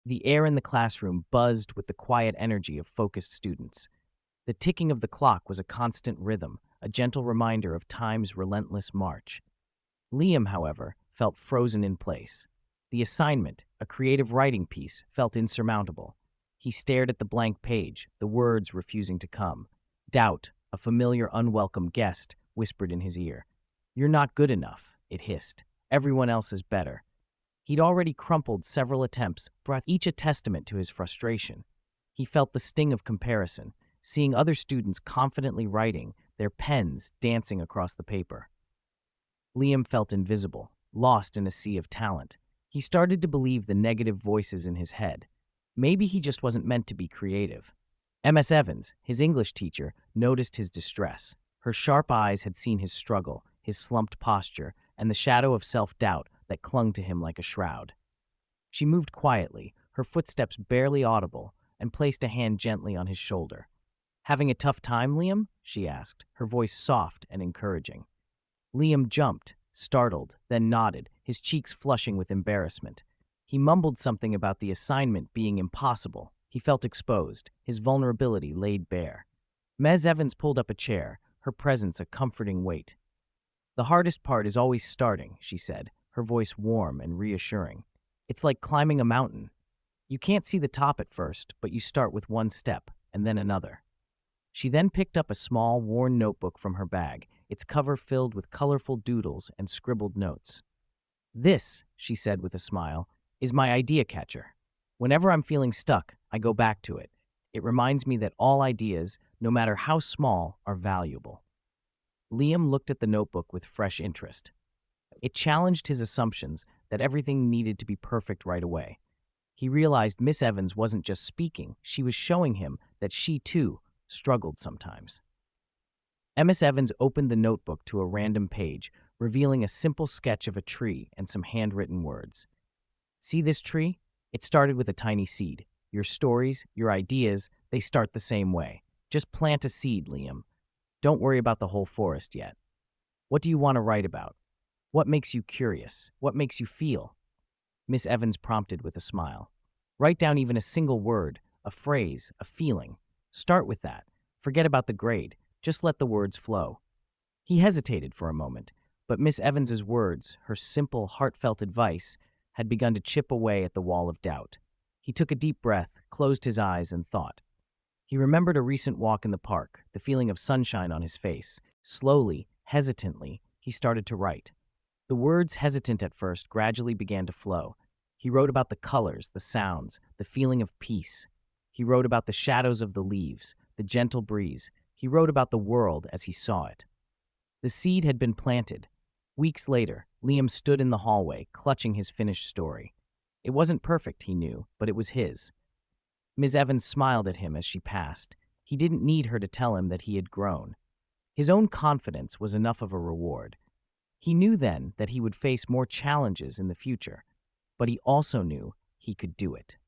The air in the classroom buzzed with the quiet energy of focused students. The ticking of the clock was a constant rhythm, a gentle reminder of time's relentless march. Liam, however, felt frozen in place. The assignment, a creative writing piece, felt insurmountable. He stared at the blank page, the words refusing to come. Doubt, a familiar, unwelcome guest, whispered in his ear. "You're not good enough," it hissed. "Everyone else is better." He'd already crumpled several attempts, each a testament to his frustration. He felt the sting of comparison, seeing other students confidently writing, their pens dancing across the paper. Liam felt invisible, lost in a sea of talent. He started to believe the negative voices in his head. Maybe he just wasn't meant to be creative. Ms. Evans, his English teacher, noticed his distress. Her sharp eyes had seen his struggle, his slumped posture, and the shadow of self-doubt that clung to him like a shroud. She moved quietly, her footsteps barely audible, and placed a hand gently on his shoulder. "Having a tough time, Liam?" she asked, her voice soft and encouraging. Liam jumped, startled, then nodded, his cheeks flushing with embarrassment. He mumbled something about the assignment being impossible. He felt exposed, his vulnerability laid bare. Ms. Evans pulled up a chair, her presence a comforting weight. "The hardest part is always starting," she said, her voice warm and reassuring. "It's like climbing a mountain. You can't see the top at first, but you start with one step, and then another." She then picked up a small, worn notebook from her bag, its cover filled with colorful doodles and scribbled notes. "This," she said with a smile, "is my idea catcher. Whenever I'm feeling stuck, I go back to it. It reminds me that all ideas, no matter how small, are valuable." Liam looked at the notebook with fresh interest. It challenged his assumptions that everything needed to be perfect right away. He realized Miss Evans wasn't just speaking, she was showing him that she, too, struggled sometimes. Miss Evans opened the notebook to a random page, revealing a simple sketch of a tree and some handwritten words. "See this tree? It started with a tiny seed. Your stories, your ideas, they start the same way. Just plant a seed, Liam. Don't worry about the whole forest yet. What do you want to write about? What makes you curious? What makes you feel?" Miss Evans prompted with a smile. "Write down even a single word, a phrase, a feeling. Start with that. Forget about the grade. Just let the words flow." He hesitated for a moment, but Miss Evans's words, her simple, heartfelt advice, had begun to chip away at the wall of doubt. He took a deep breath, closed his eyes, and thought. He remembered a recent walk in the park, the feeling of sunshine on his face. Slowly, hesitantly, he started to write. The words, hesitant at first, gradually began to flow. He wrote about the colors, the sounds, the feeling of peace. He wrote about the shadows of the leaves, the gentle breeze. He wrote about the world as he saw it. The seed had been planted. Weeks later, Liam stood in the hallway, clutching his finished story. It wasn't perfect, he knew, but it was his. Miss Evans smiled at him as she passed. He didn't need her to tell him that he had grown. His own confidence was enough of a reward. He knew then that he would face more challenges in the future, but he also knew he could do it.